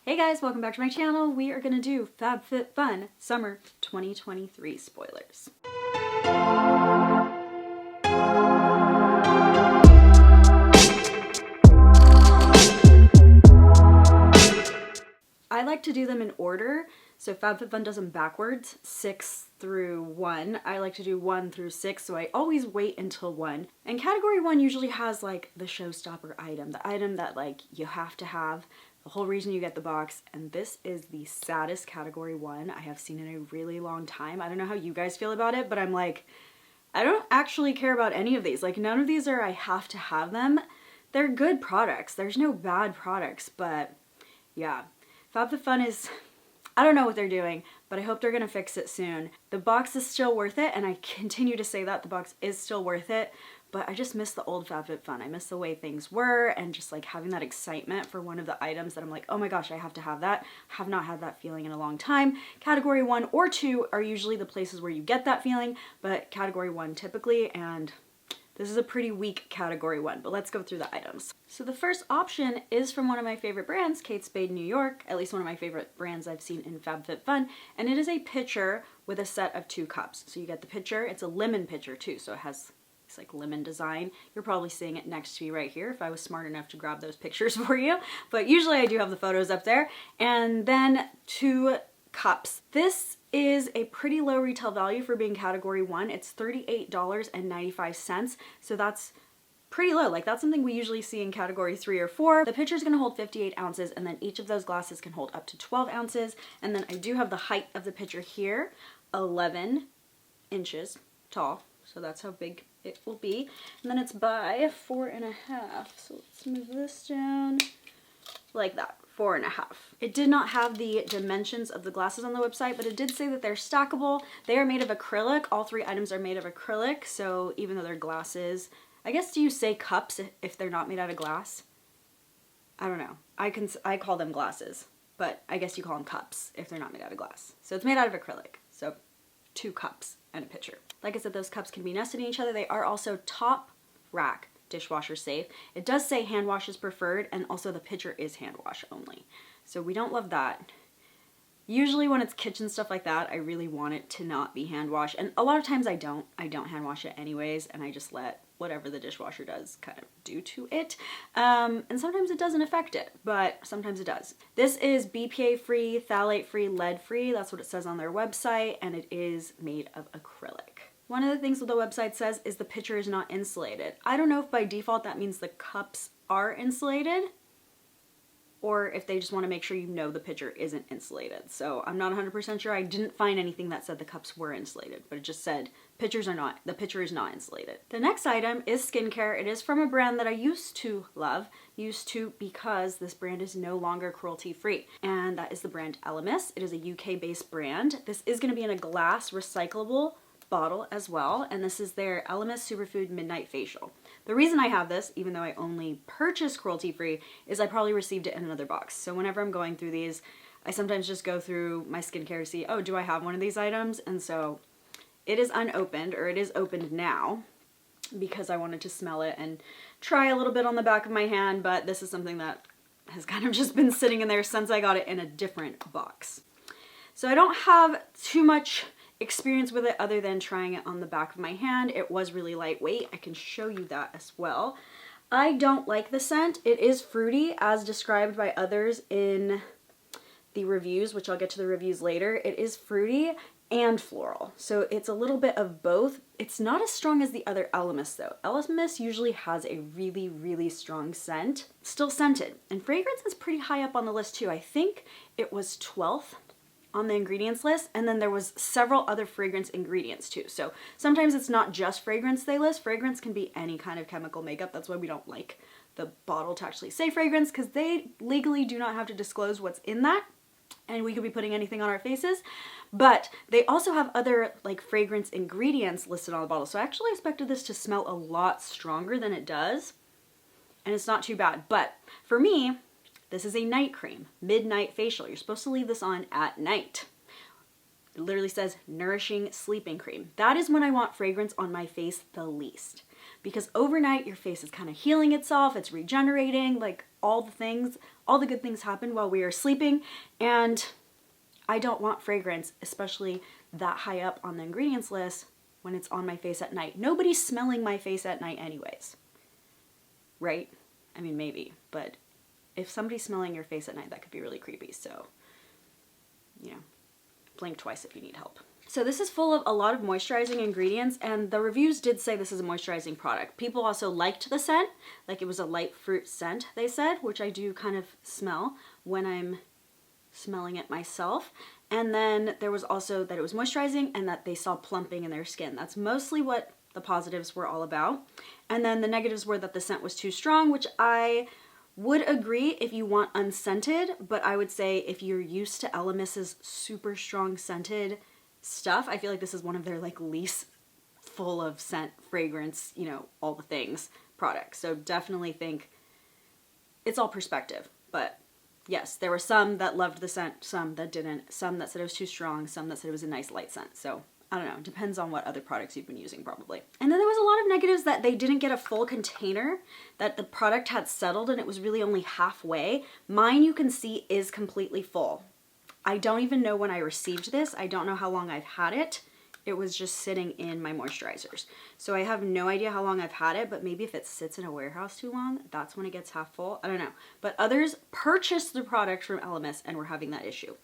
Hey guys, welcome back to my channel. We are gonna do FabFitFun Summer 2023 spoilers. I like to do them in order, so FabFitFun does them backwards, 6 through 1. I like to do 1 through 6, so I always wait until 1. And category 1 usually has like the showstopper item, the item that like you have to have, the whole reason you get the box, and this is the saddest category 1 I have seen in a really long time. I don't know how you guys feel about it, but I'm like, I don't actually care about any of these. Like, none of these are I have to have them. They're good products. There's no bad products, but yeah. FabFitFun is, I don't know what they're doing, but I hope they're gonna fix it soon. The box is still worth it, and I continue to say that the box is still worth it, but I just miss the old FabFitFun. I miss the way things were and just like having that excitement for one of the items that I'm like, oh my gosh, I have to have that. Have not had that feeling in a long time. Category 1 or 2 are usually the places where you get that feeling, but category 1 typically, and this is a pretty weak category 1, but let's go through the items. So the first option is from one of my favorite brands, Kate Spade New York, at least one of my favorite brands I've seen in FabFitFun, and it is a pitcher with a set of 2 cups. So you get the pitcher, it's a lemon pitcher too, so it has this like lemon design. You're probably seeing it next to me right here if I was smart enough to grab those pictures for you, but usually I do have the photos up there. And then 2 cups. This is a pretty low retail value for being category 1. It's $38.95, so that's pretty low. Like, that's something we usually see in category 3 or 4. The pitcher is going to hold 58 ounces, and then each of those glasses can hold up to 12 ounces. And then I do have the height of the pitcher here, 11 inches tall, so that's how big it will be. And then it's by 4.5, so let's move this down like that. 4.5. It did not have the dimensions of the glasses on the website, but it did say that they're stackable. They are made of acrylic. All 3 items are made of acrylic, so even though they're glasses, I guess, do you say cups if they're not made out of glass? I don't know. I call them glasses, but I guess you call them cups if they're not made out of glass. So it's made out of acrylic. So 2 cups and a pitcher. Like I said, those cups can be nested in each other. They are also top rack dishwasher safe. It does say hand wash is preferred, and also the pitcher is hand wash only. So we don't love that. Usually when it's kitchen stuff like that, I really want it to not be hand wash, and a lot of times I don't hand wash it anyways, and I just let whatever the dishwasher does kind of do to it. And sometimes it doesn't affect it, but sometimes it does. This is BPA free, phthalate free, lead free. That's what it says on their website, and it is made of acrylic. One of the things that the website says is the pitcher is not insulated. I don't know if by default that means the cups are insulated, or if they just want to make sure you know the pitcher isn't insulated. So I'm not 100% sure. I didn't find anything that said the cups were insulated, but it just said the pitcher is not insulated. The next item is skincare. It is from a brand that I used to love, because this brand is no longer cruelty free, and that is the brand Elemis. It is a UK based brand. This is going to be in a glass recyclable bottle as well, and this is their Elemis Superfood Midnight Facial. The reason I have this, even though I only purchased cruelty-free, is I probably received it in another box. So whenever I'm going through these, I sometimes just go through my skincare to see, oh, do I have one of these items? And so it is unopened, or it is opened now, because I wanted to smell it and try a little bit on the back of my hand, but this is something that has kind of just been sitting in there since I got it in a different box. So I don't have too much experience with it other than trying it on the back of my hand. It was really lightweight. I can show you that as well. I don't like the scent. It is fruity as described by others in the reviews, which I'll get to the reviews later. It is fruity and floral, so it's a little bit of both. It's not as strong as the other Elemis though. Elemis usually has a really, really strong scent. Still scented, and fragrance is pretty high up on the list too. I think it was 12th on the ingredients list, and then there was several other fragrance ingredients too. So sometimes it's not just fragrance they list. Fragrance can be any kind of chemical makeup. That's why we don't like the bottle to actually say fragrance, because they legally do not have to disclose what's in that, and we could be putting anything on our faces. But they also have other like fragrance ingredients listed on the bottle. So I actually expected this to smell a lot stronger than it does, and it's not too bad. But for me, this is a night cream, midnight facial. You're supposed to leave this on at night. It literally says nourishing sleeping cream. That is when I want fragrance on my face the least, because overnight your face is kind of healing itself, it's regenerating, like all the things, all the good things happen while we are sleeping, and I don't want fragrance, especially that high up on the ingredients list, when it's on my face at night. Nobody's smelling my face at night anyways, right? I mean, maybe, but if somebody's smelling your face at night, that could be really creepy. So, you know, blink twice if you need help. So this is full of a lot of moisturizing ingredients, and the reviews did say this is a moisturizing product. People also liked the scent, like it was a light fruit scent, they said, which I do kind of smell when I'm smelling it myself. And then there was also that it was moisturizing and that they saw plumping in their skin. That's mostly what the positives were all about. And then the negatives were that the scent was too strong, which I would agree if you want unscented, but I would say if you're used to Elemis's super strong scented stuff, I feel like this is one of their like least full of scent, fragrance, you know, all the things products. So definitely think it's all perspective, but yes, there were some that loved the scent, some that didn't, some that said it was too strong, some that said it was a nice light scent. So I don't know, it depends on what other products you've been using probably. And then there was a lot of negatives that they didn't get a full container, that the product had settled and it was really only halfway. Mine, you can see, is completely full. I don't even know when I received this. I don't know how long I've had it. It was just sitting in my moisturizers. So I have no idea how long I've had it, but maybe if it sits in a warehouse too long, that's when it gets half full. I don't know. But others purchased the product from Elemis and were having that issue.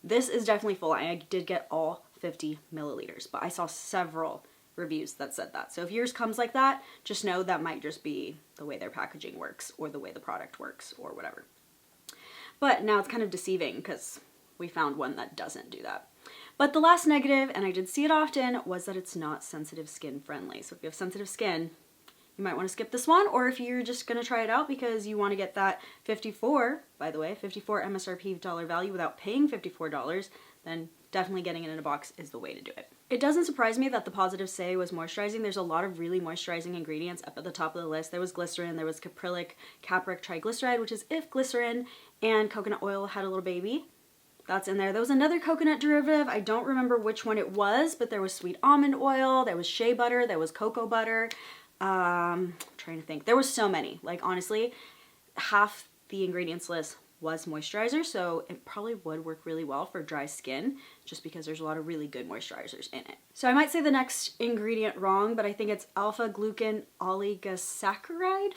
This is definitely full. I did get all 50 milliliters, but I saw several reviews that said that. So if yours comes like that, just know that might just be the way their packaging works or the way the product works or whatever. But now it's kind of deceiving because we found one that doesn't do that. But the last negative, and I did see it often, was that it's not sensitive skin friendly. So if you have sensitive skin, you might want to skip this one, or if you're just going to try it out because you want to get that 54, by the way, 54 MSRP dollar value without paying $54, then definitely getting it in a box is the way to do it. It doesn't surprise me that the positives say was moisturizing. There's a lot of really moisturizing ingredients up at the top of the list. There was glycerin, there was caprylic, capric triglyceride, which is if glycerin and coconut oil had a little baby. That's in there. There was another coconut derivative. I don't remember which one it was, but there was sweet almond oil, there was shea butter, there was cocoa butter. Trying to think. There was so many. Like honestly, half the ingredients list was moisturizer, so it probably would work really well for dry skin just because there's a lot of really good moisturizers in it. So I might say the next ingredient wrong, but I think it's alpha glucan oligosaccharide.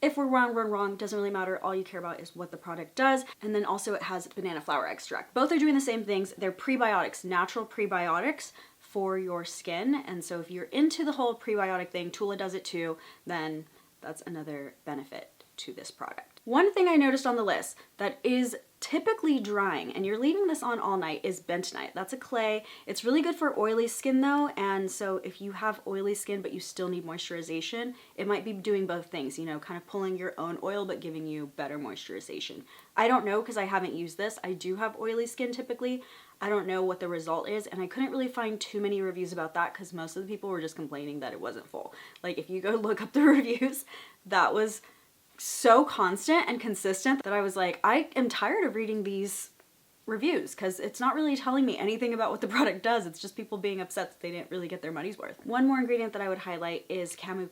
If we're wrong, we're wrong. Doesn't really matter. All you care about is what the product does. And then also it has banana flower extract. Both are doing the same things. They're prebiotics, natural prebiotics for your skin. And so if you're into the whole prebiotic thing, Tula does it too, then that's another benefit to this product. One thing I noticed on the list that is typically drying, and you're leaving this on all night, is bentonite. That's a clay. It's really good for oily skin though, and so if you have oily skin but you still need moisturization, it might be doing both things, you know, kind of pulling your own oil but giving you better moisturization. I don't know because I haven't used this. I do have oily skin typically. I don't know what the result is, and I couldn't really find too many reviews about that because most of the people were just complaining that it wasn't full. Like if you go look up the reviews, that was so constant and consistent that I was like, I am tired of reading these reviews because it's not really telling me anything about what the product does. It's just people being upset that they didn't really get their money's worth. One more ingredient that I would highlight is camu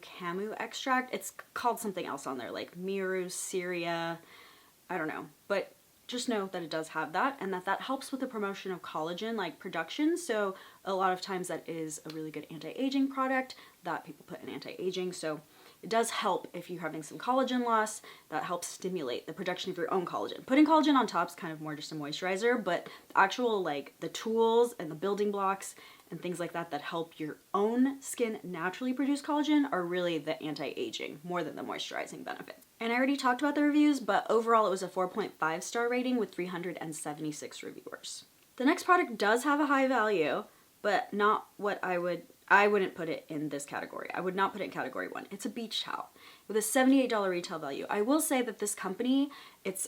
extract. It's called something else on there, like miru, Syria, I don't know, but just know that it does have that and that helps with the promotion of collagen like production. So a lot of times that is a really good anti-aging product that people put in anti-aging. So it does help if you're having some collagen loss. That helps stimulate the production of your own collagen. Putting collagen on top is kind of more just a moisturizer, but the actual like the tools and the building blocks and things like that that help your own skin naturally produce collagen are really the anti-aging more than the moisturizing benefit. And I already talked about the reviews, but overall it was a 4.5 star rating with 376 reviewers. The next product does have a high value, but not what I wouldn't put it in this category. I would not put it in category 1. It's a beach towel with a $78 retail value. I will say that this company, it's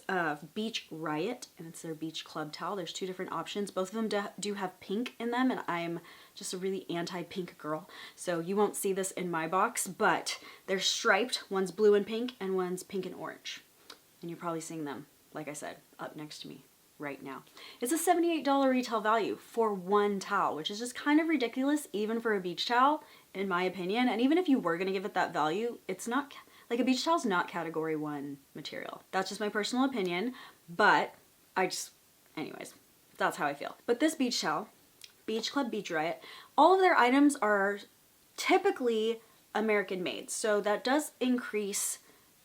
Beach Riot, and it's their beach club towel. There's 2 different options. Both of them do have pink in them, and I'm just a really anti-pink girl, so you won't see this in my box, but they're striped. One's blue and pink, and one's pink and orange. And you're probably seeing them, like I said, up next to me right now. It's a $78 retail value for one towel, which is just kind of ridiculous even for a beach towel, in my opinion. And even if you were going to give it that value, it's not Like a beach towel is not category 1 material. That's just my personal opinion, but anyways, that's how I feel. But this beach towel, Beach Club Beach Riot, all of their items are typically American made. So that does increase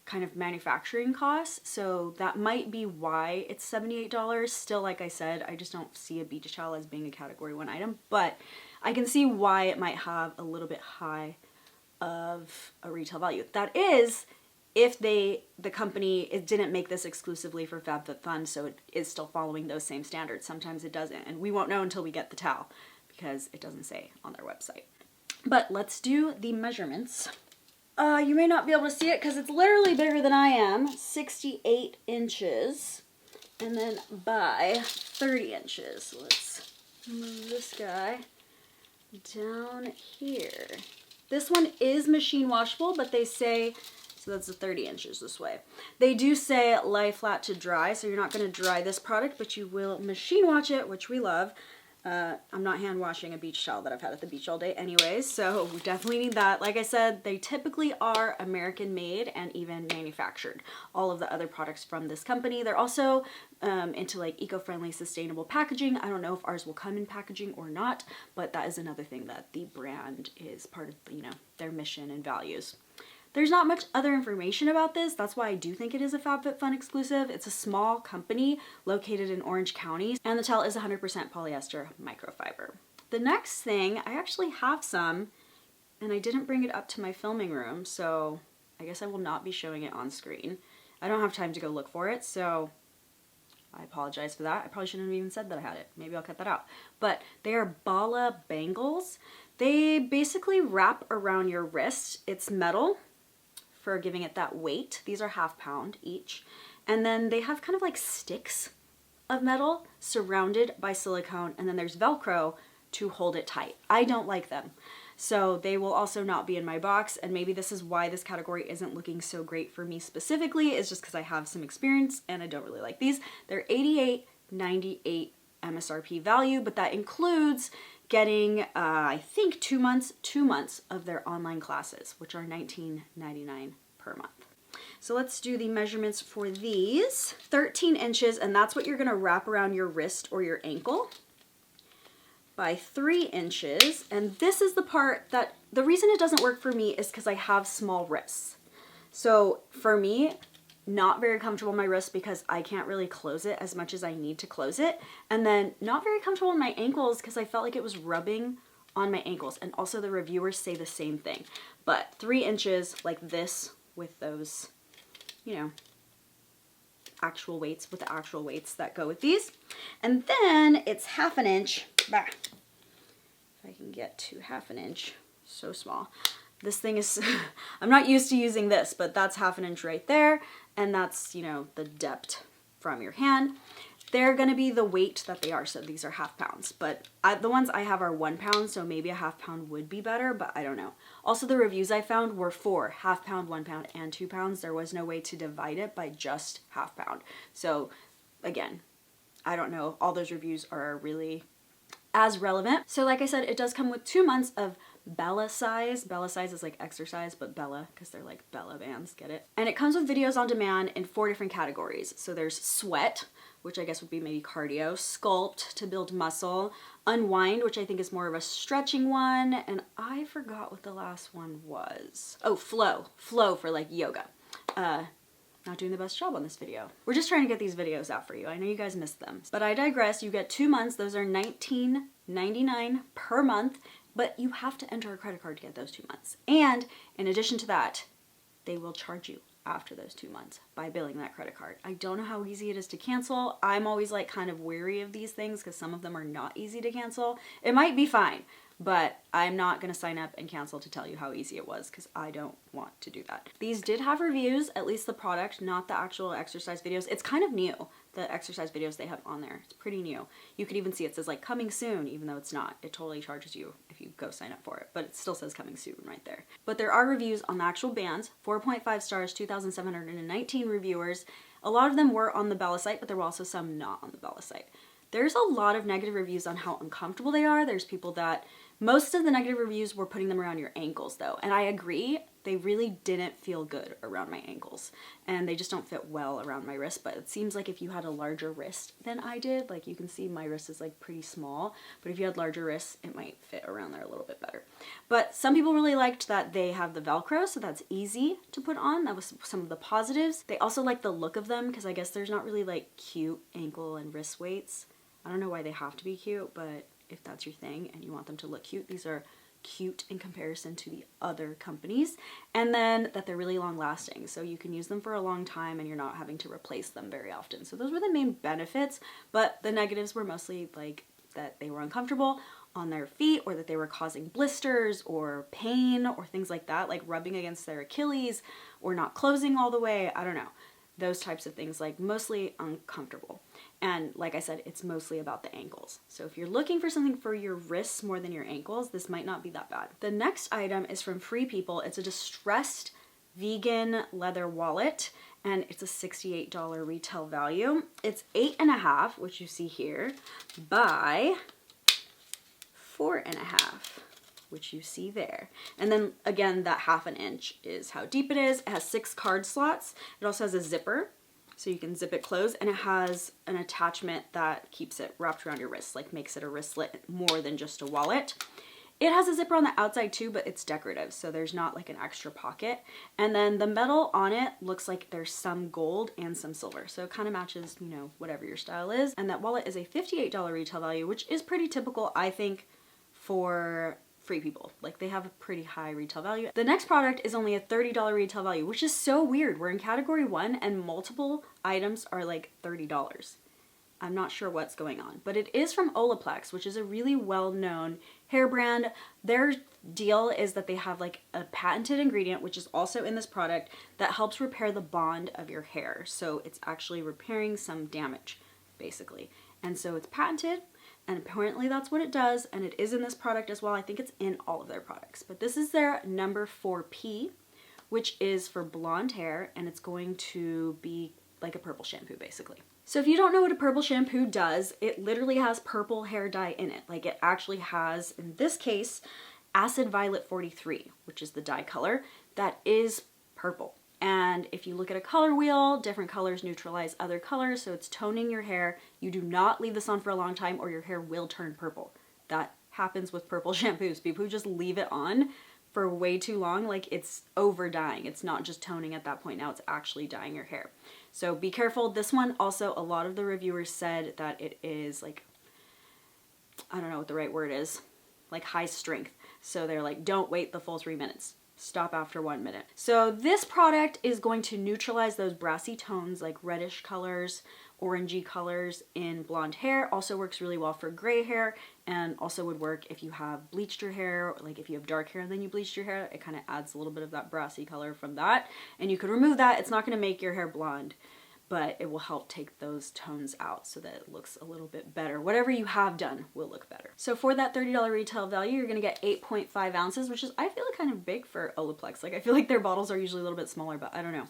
kind of manufacturing costs. So that might be why it's $78. Still, like I said, I just don't see a beach towel as being a category 1 item, but I can see why it might have a little bit high of a retail value. That is, if the company, it didn't make this exclusively for FabFitFun, so it is still following those same standards. Sometimes it doesn't, and we won't know until we get the towel because it doesn't say on their website. But let's do the measurements. You may not be able to see it because it's literally bigger than I am, 68 inches, and then by 30 inches. So let's move this guy down here. This one is machine washable, but they say, so that's the 30 inches this way. They do say lie flat to dry, so you're not going to dry this product, but you will machine wash it, which we love. I'm not hand washing a beach towel that I've had at the beach all day anyways, so we definitely need that. Like I said, they typically are American made and even manufactured. All of the other products from this company. They're also into like eco-friendly, sustainable packaging. I don't know if ours will come in packaging or not, but that is another thing that the brand is part of, you know, their mission and values. There's not much other information about this. That's why I do think it is a FabFitFun exclusive. It's a small company located in Orange County, and the towel is 100% polyester microfiber. The next thing, I actually have some, and I didn't bring it up to my filming room, so I guess I will not be showing it on screen. I don't have time to go look for it, so I apologize for that. I probably shouldn't have even said that I had it. Maybe I'll cut that out. But they are Bala Bangles. They basically wrap around your wrist. It's metal for giving it that weight. These are ½ pound each. And then they have kind of like sticks of metal surrounded by silicone, and then there's Velcro to hold it tight. I don't like them. So they will also not be in my box, and maybe this is why this category isn't looking so great for me specifically, is just because I have some experience and I don't really like these. They're $88.98 MSRP value, but that includes getting, I think 2 months of their online classes, which are $19.99 per month. So let's do the measurements for these. 13 inches, and that's what you're gonna wrap around your wrist or your ankle, by 3 inches. And this is the part that, the reason it doesn't work for me is because I have small wrists. So for me, not very comfortable in my wrist because I can't really close it as much as I need to close it. And then not very comfortable in my ankles because I felt like it was rubbing on my ankles. And also the reviewers say the same thing. But 3 inches like this with those, you know, actual weights, with the actual weights that go with these. And then it's ½ an inch. Bah, if I can get to ½ an inch, so small. This thing is, I'm not used to using this, but that's ½ an inch right there. And that's, you know, the depth from your hand. They're gonna be the weight that they are, so these are ½ pounds. But the ones I have are 1 pound, so maybe a ½ pound would be better, but I don't know. Also, the reviews I found were for ½ pound, 1 pound, and 2 pounds. There was no way to divide it by just ½ pound. So again, I don't know. All those reviews are really as relevant. So like I said, it does come with 2 months of Bella size. Bella size is like exercise, but Bella, because they're like Bella bands, get it? And it comes with videos on demand in 4 different categories. So there's sweat, which I guess would be maybe cardio, sculpt to build muscle, unwind, which I think is more of a stretching one, and I forgot what the last one was. Oh, flow for like yoga. Not doing the best job on this video. We're just trying to get these videos out for you. I know you guys missed them. But I digress. You get 2 months. Those are $19.99 per month, but you have to enter a credit card to get those 2 months. And in addition to that, they will charge you after those 2 months by billing that credit card. I don't know how easy it is to cancel. I'm always like kind of wary of these things because some of them are not easy to cancel. It might be fine, but I'm not going to sign up and cancel to tell you how easy it was because I don't want to do that. These did have reviews, at least the product, not the actual exercise videos. It's kind of new, the exercise videos they have on there. It's pretty new. You could even see it says like coming soon, even though it's not. It totally charges you if you go sign up for it, but it still says coming soon right there. But there are reviews on the actual bands, 4.5 stars, 2,719 reviewers. A lot of them were on the Bella site, but there were also some not on the Bella site. There's a lot of negative reviews on how uncomfortable they are. There's people that, most of the negative reviews were putting them around your ankles though. And I agree, they really didn't feel good around my ankles, and they just don't fit well around my wrist. But it seems like if you had a larger wrist than I did, like you can see my wrist is like pretty small, but if you had larger wrists, it might fit around there a little bit better. But some people really liked that they have the Velcro, so that's easy to put on. That was some of the positives. They also like the look of them, because I guess there's not really like cute ankle and wrist weights. I don't know why they have to be cute, but if that's your thing and you want them to look cute, these are cute in comparison to the other companies. And then that they're really long lasting, so you can use them for a long time and you're not having to replace them very often. So those were the main benefits, but the negatives were mostly like that they were uncomfortable on their feet, or that they were causing blisters or pain or things like that, like rubbing against their Achilles or not closing all the way. I don't know. Those types of things, like mostly uncomfortable. And like I said, it's mostly about the ankles. So if you're looking for something for your wrists more than your ankles, this might not be that bad. The next item is from Free People. It's a distressed vegan leather wallet, and it's a $68 retail value. It's 8.5, which you see here, by 4.5, which you see there. And then again, that 1/2 inch is how deep it is. It has 6 card slots. It also has a zipper, so you can zip it closed, and it has an attachment that keeps it wrapped around your wrist, like makes it a wristlet more than just a wallet. It has a zipper on the outside too, but it's decorative, so there's not like an extra pocket. And then the metal on it looks like there's some gold and some silver, so it kind of matches, you know, whatever your style is. And that wallet is a $58 retail value, which is pretty typical, I think, for Free People. Like, they have a pretty high retail value. The next product is only a $30 retail value, which is so weird. We're in category 1 and multiple items are like $30. I'm not sure what's going on, but it is from Olaplex, which is a really well-known hair brand. Their deal is that they have like a patented ingredient, which is also in this product, that helps repair the bond of your hair. So it's actually repairing some damage, basically. And so it's patented, and apparently that's what it does, and it is in this product as well. I think it's in all of their products, but this is their number 4P, which is for blonde hair, and it's going to be like a purple shampoo, basically. So if you don't know what a purple shampoo does, it literally has purple hair dye in it. Like, it actually has, in this case, Acid Violet 43, which is the dye color, that is purple. And if you look at a color wheel, different colors neutralize other colors, so it's toning your hair. You do not leave this on for a long time or your hair will turn purple. That happens with purple shampoos. People who just leave it on for way too long, like, it's over dyeing. It's not just toning at that point. Now it's actually dyeing your hair. So be careful. This one also, a lot of the reviewers said that it is like, I don't know what the right word is, like high strength. So they're like, don't wait the full 3 minutes. Stop after 1 minute. So this product is going to neutralize those brassy tones, like reddish colors, orangey colors in blonde hair. Also works really well for gray hair, and also would work if you have bleached your hair, or like if you have dark hair and then you bleached your hair. It kind of adds a little bit of that brassy color from that, and you could remove that. It's not going to make your hair blonde, but it will help take those tones out so that it looks a little bit better. Whatever you have done will look better. So for that $30 retail value, you're gonna get 8.5 ounces, which is, I feel, kind of big for Olaplex. Like, I feel like their bottles are usually a little bit smaller, but I don't know.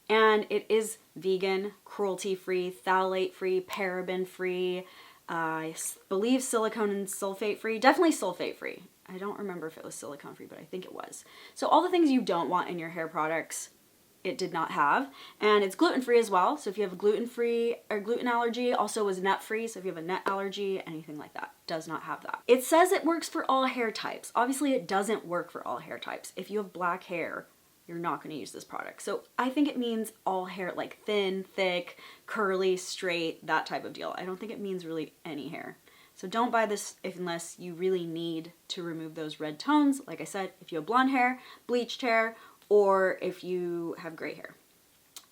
And it is vegan, cruelty-free, phthalate-free, paraben-free, I believe silicone and sulfate-free, definitely sulfate-free. I don't remember if it was silicone-free, but I think it was. So all the things you don't want in your hair products, it did not have. And it's gluten-free as well, so if you have a gluten-free or gluten allergy, also was nut-free, so if you have a nut allergy, anything like that, does not have that. It says it works for all hair types. Obviously it doesn't work for all hair types. If you have black hair, you're not going to use this product. So I think it means all hair, like thin, thick, curly, straight, that type of deal. I don't think it means really any hair. So don't buy this unless you really need to remove those red tones. Like I said, if you have blonde hair, bleached hair, or if you have gray hair.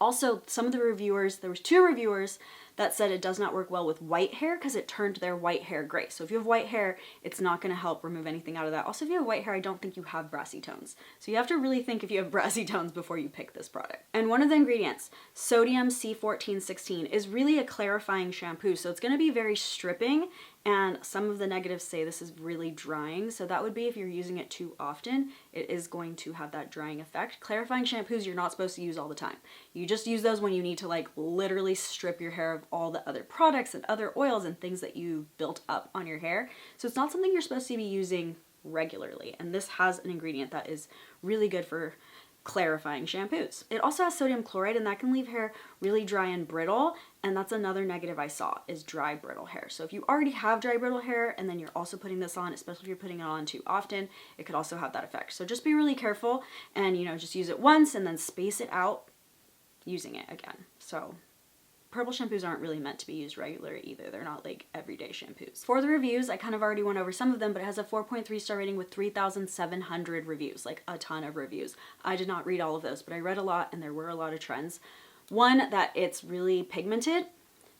Also, some of the reviewers, there was 2 reviewers that said it does not work well with white hair because it turned their white hair gray. So if you have white hair, it's not going to help remove anything out of that. Also, if you have white hair, I don't think you have brassy tones. So you have to really think if you have brassy tones before you pick this product. And one of the ingredients, sodium C1416, is really a clarifying shampoo. So it's going to be very stripping, and some of the negatives say this is really drying. So that would be if you're using it too often, it is going to have that drying effect. Clarifying shampoos you're not supposed to use all the time. You just use those when you need to, like, literally strip your hair of all the other products and other oils and things that you built up on your hair. So it's not something you're supposed to be using regularly. And this has an ingredient that is really good for clarifying shampoos. It also has sodium chloride, and that can leave hair really dry and brittle, and that's another negative I saw, is dry brittle hair. So if you already have dry brittle hair and then you're also putting this on, especially if you're putting it on too often, it could also have that effect. So just be really careful and, you know, just use it once and then space it out using it again. So purple shampoos aren't really meant to be used regularly either. They're not like everyday shampoos. For the reviews, I kind of already went over some of them, but it has a 4.3 star rating with 3,700 reviews, like a ton of reviews. I did not read all of those, but I read a lot and there were a lot of trends. One, that it's really pigmented.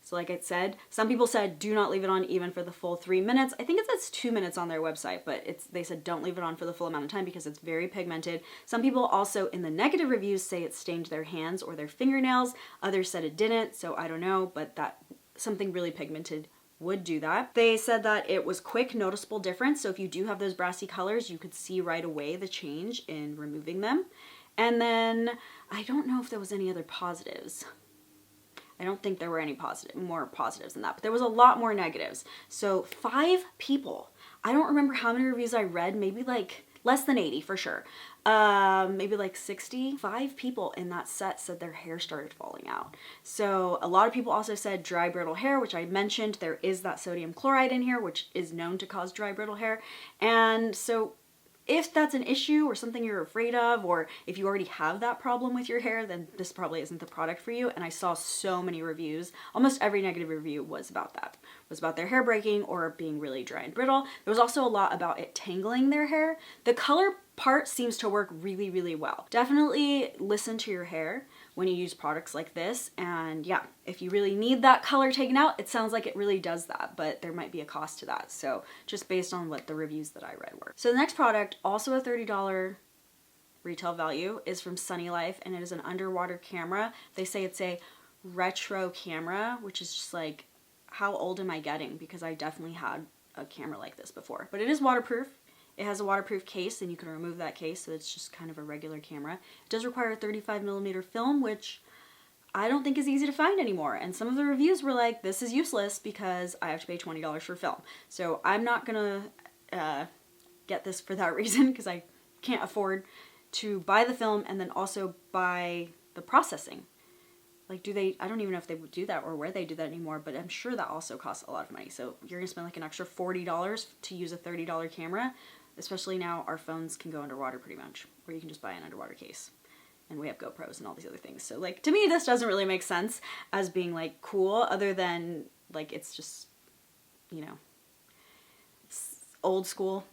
So like I said, some people said do not leave it on even for the full 3 minutes. I think it says 2 minutes on their website, but they said don't leave it on for the full amount of time because it's very pigmented. Some people also in the negative reviews say it stained their hands or their fingernails. Others said it didn't, so I don't know, but that something really pigmented would do that. They said that it was quick, noticeable difference. So if you do have those brassy colors, you could see right away the change in removing them. And then I don't know if there was any other positives. I don't think there were any more positives than that, but there was a lot more negatives. So 5 people, I don't remember how many reviews I read, maybe like less than 80 for sure. Maybe like 60. 5 people in that set said their hair started falling out. So a lot of people also said dry brittle hair, which I mentioned. There is that sodium chloride in here, which is known to cause dry brittle hair. And so if that's an issue or something you're afraid of, or if you already have that problem with your hair, then this probably isn't the product for you. And I saw so many reviews. Almost every negative review was about that. It was about their hair breaking or being really dry and brittle. There was also a lot about it tangling their hair. The color part seems to work really, really well. Definitely listen to your hair when you use products like this. And yeah, if you really need that color taken out, it sounds like it really does that, but there might be a cost to that. So just based on what the reviews that I read were. So the next product, also a $30 retail value, is from Sunny Life, and it is an underwater camera. They say it's a retro camera, which is just like, how old am I getting? Because I definitely had a camera like this before, but it is waterproof. It has a waterproof case and you can remove that case, so it's just kind of a regular camera. It does require a 35mm film, which I don't think is easy to find anymore. And some of the reviews were like, this is useless because I have to pay $20 for film. So I'm not gonna get this for that reason because I can't afford to buy the film and then also buy the processing. Like, I don't even know if they would do that or where they do that anymore, but I'm sure that also costs a lot of money. So you're gonna spend like an extra $40 to use a $30 camera. Especially now our phones can go underwater pretty much, or you can just buy an underwater case. And we have GoPros and all these other things. So like, to me, this doesn't really make sense as being like cool, other than like, it's just, you know, old school.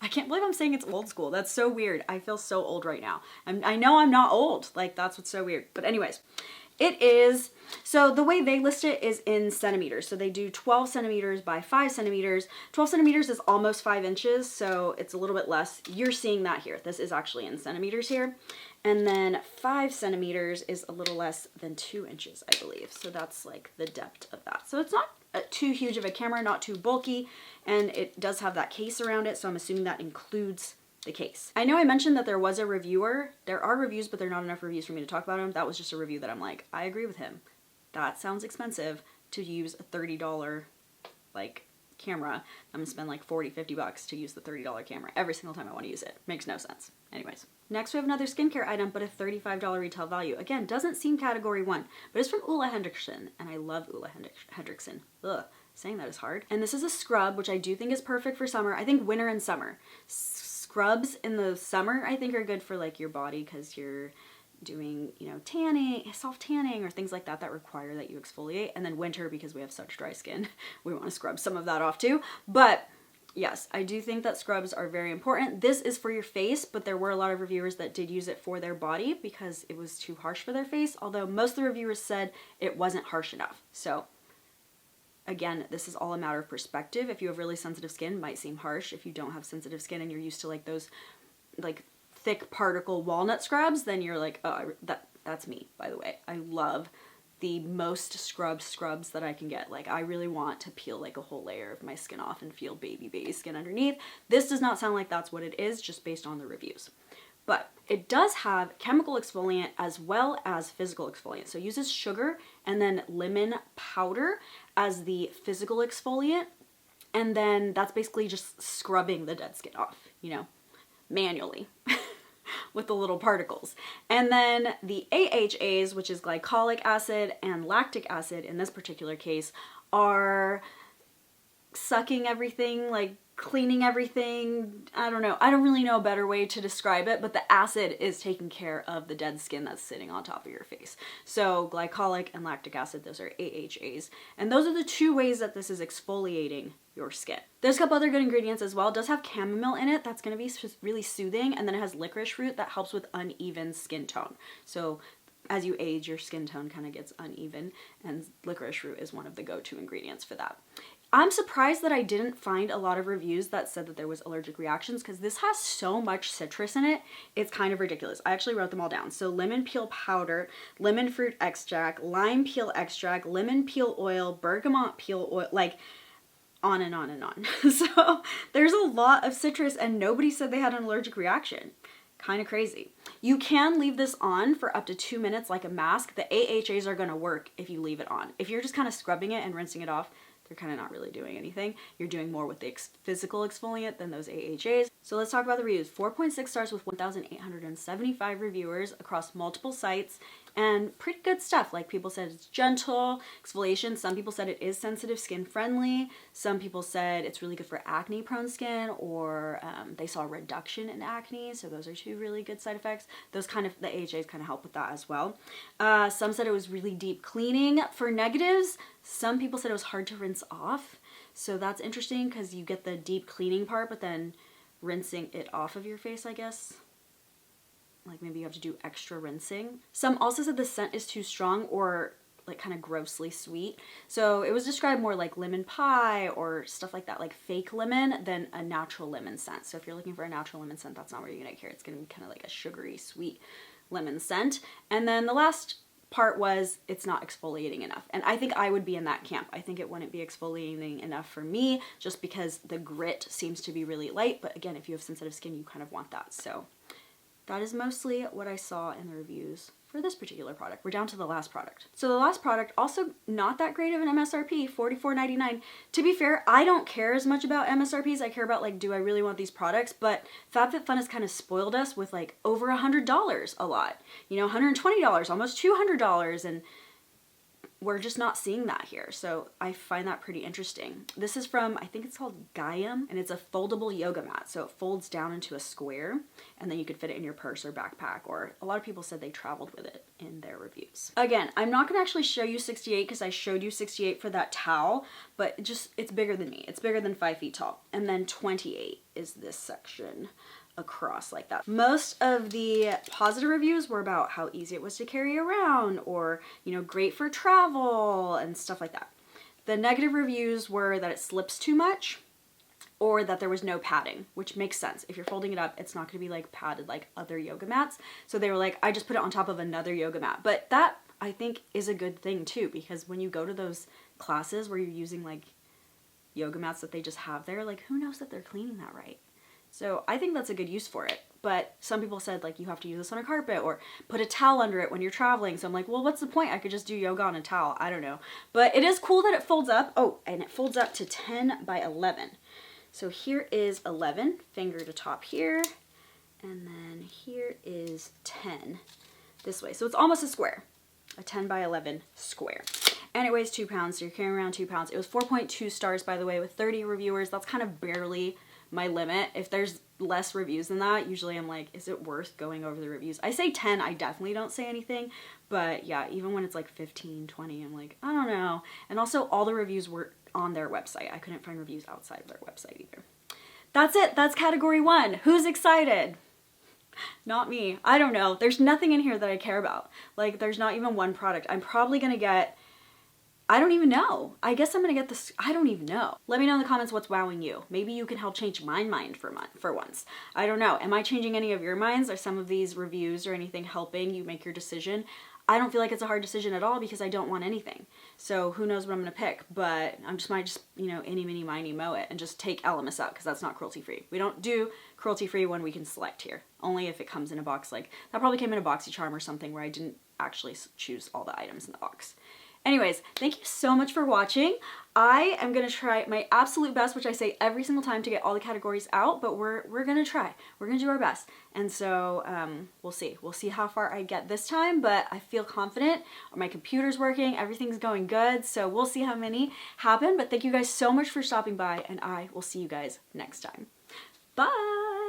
I can't believe I'm saying it's old school. That's so weird. I feel so old right now. I know I'm not old. Like, that's what's so weird. But anyways, it is, so the way they list it is in centimeters. So they do 12 centimeters by 5 centimeters. 12 centimeters is almost 5 inches, so it's a little bit less. You're seeing that here. This is actually in centimeters here. And then 5 centimeters is a little less than 2 inches, I believe. So that's like the depth of that. So it's not too huge of a camera, not too bulky, and it does have that case around it, so I'm assuming that includes the case. I know I mentioned that there was a reviewer. There are reviews, but there are not enough reviews for me to talk about them. That was just a review that I'm like, I agree with him. That sounds expensive to use a $30 like camera. I'm gonna spend like 40, 50 bucks to use the $30 camera every single time I want to use it. Makes no sense. Anyways. Next we have another skincare item, but a $35 retail value. Again, doesn't seem category 1, but it's from Ulla Henriksen, and I love Ulla Henriksen. Ugh, saying that is hard. And this is a scrub, which I do think is perfect for summer. I think winter and summer. Scrubs in the summer I think are good for like your body because you're doing, you know, tanning, soft tanning or things like that that require that you exfoliate. And then winter, because we have such dry skin, we want to scrub some of that off too. But yes, I do think that scrubs are very important. This is for your face, but there were a lot of reviewers that did use it for their body because it was too harsh for their face, although most of the reviewers said it wasn't harsh enough. So again, this is all a matter of perspective. If you have really sensitive skin, it might seem harsh. If you don't have sensitive skin and you're used to like those like thick particle walnut scrubs, then you're like, oh, that's me, by the way. I love the most scrubs that I can get. Like, I really want to peel like a whole layer of my skin off and feel baby skin underneath. This does not sound like that's what it is, just based on the reviews. But it does have chemical exfoliant as well as physical exfoliant. So it uses sugar and then lemon powder as the physical exfoliant. And then that's basically just scrubbing the dead skin off, you know, manually. with the little particles. And then the AHAs, which is glycolic acid and lactic acid in this particular case, are sucking everything, like cleaning everything. I don't know. I don't really know a better way to describe it, but the acid is taking care of the dead skin that's sitting on top of your face. So glycolic and lactic acid, those are AHAs. And those are the two ways that this is exfoliating your skin. There's a couple other good ingredients as well. It does have chamomile in it. That's going to be really soothing. And then it has licorice root that helps with uneven skin tone. So as you age, your skin tone kind of gets uneven, and licorice root is one of the go-to ingredients for that. I'm surprised that I didn't find a lot of reviews that said that there was allergic reactions, because this has so much citrus in it. It's kind of ridiculous. I actually wrote them all down. So lemon peel powder, lemon fruit extract, lime peel extract, lemon peel oil, bergamot peel oil, like on and on and on. So there's a lot of citrus and nobody said they had an allergic reaction. Kind of crazy. You can leave this on for up to 2 minutes like a mask. The AHAs are going to work if you leave it on. If you're just kind of scrubbing it and rinsing it off, they're kind of not really doing anything. You're doing more with the physical exfoliant than those AHAs. So let's talk about the reviews. 4.6 stars with 1,875 reviewers across multiple sites, and pretty good stuff. Like, people said it's gentle exfoliation. Some people said it is sensitive skin friendly. Some people said it's really good for acne prone skin, or they saw a reduction in acne. So those are two really good side effects. Those kind of, the AHAs kind of help with that as well. Some said it was really deep cleaning. For negatives, some people said it was hard to rinse off. So that's interesting because you get the deep cleaning part, but then rinsing it off of your face, I guess. Like, maybe you have to do extra rinsing. Some also said the scent is too strong or like kind of grossly sweet. So it was described more like lemon pie or stuff like that, like fake lemon, than a natural lemon scent. So if you're looking for a natural lemon scent, that's not where you're gonna get here. It's gonna be kind of like a sugary, sweet lemon scent. And then the last part was it's not exfoliating enough. And I think I would be in that camp. I think it wouldn't be exfoliating enough for me, just because the grit seems to be really light. But again, if you have sensitive skin, you kind of want that. So that is mostly what I saw in the reviews for this particular product. We're down to the last product. So the last product, also not that great of an MSRP, $44.99. To be fair, I don't care as much about MSRPs. I care about, like, do I really want these products? But FabFitFun has kind of spoiled us with like over $100 a lot. You know, $120, almost $200, and we're just not seeing that here. So I find that pretty interesting. This is from, I think it's called Gaiam, and it's a foldable yoga mat. So it folds down into a square, and then you could fit it in your purse or backpack, or a lot of people said they traveled with it in their reviews. Again, I'm not gonna actually show you 68 because I showed you 68 for that towel, but it's bigger than me. It's bigger than 5 feet tall. And then 28 is this section across like that. Most of the positive reviews were about how easy it was to carry around, or, you know, great for travel and stuff like that. The negative reviews were that it slips too much, or that there was no padding, which makes sense. If you're folding it up, it's not gonna be like padded like other yoga mats. So they were like, I just put it on top of another yoga mat. But that, I think, is a good thing too, because when you go to those classes where you're using like yoga mats that they just have there, like, who knows that they're cleaning that right? So I think that's a good use for it. But some people said, like, you have to use this on a carpet or put a towel under it when you're traveling. So I'm like, well, what's the point? I could just do yoga on a towel. I don't know. But it is cool that it folds up. Oh, and it folds up to 10 by 11. So here is 11, finger to top here. And then here is 10 this way. So it's almost a square, a 10 by 11 square. And it weighs 2 pounds, so you're carrying around 2 pounds. It was 4.2 stars, by the way, with 30 reviewers. That's kind of barely my limit. If there's less reviews than that, usually I'm like, is it worth going over the reviews? I say 10, I definitely don't say anything, but yeah, even when it's like 15, 20, I'm like, I don't know. And also, all the reviews were on their website. I couldn't find reviews outside of their website either. That's it. That's category 1. Who's excited? Not me. I don't know. There's nothing in here that I care about. Like, there's not even one product. I'm probably gonna get, I don't even know. I guess I'm gonna get this, I don't even know. Let me know in the comments what's wowing you. Maybe you can help change my mind for once. I don't know. Am I changing any of your minds? Are some of these reviews or anything helping you make your decision? I don't feel like it's a hard decision at all because I don't want anything. So who knows what I'm gonna pick, but I might just, you know, any, mini, miny, moe it and just take Elemis out because that's not cruelty free. We don't do cruelty free when we can select here. Only if it comes in a box, like that probably came in a BoxyCharm or something where I didn't actually choose all the items in the box. Anyways, thank you so much for watching. I am gonna try my absolute best, which I say every single time, to get all the categories out, but we're gonna try. We're gonna do our best. And so we'll see. We'll see how far I get this time, but I feel confident. My computer's working, everything's going good, so we'll see how many happen. But thank you guys so much for stopping by, and I will see you guys next time. Bye!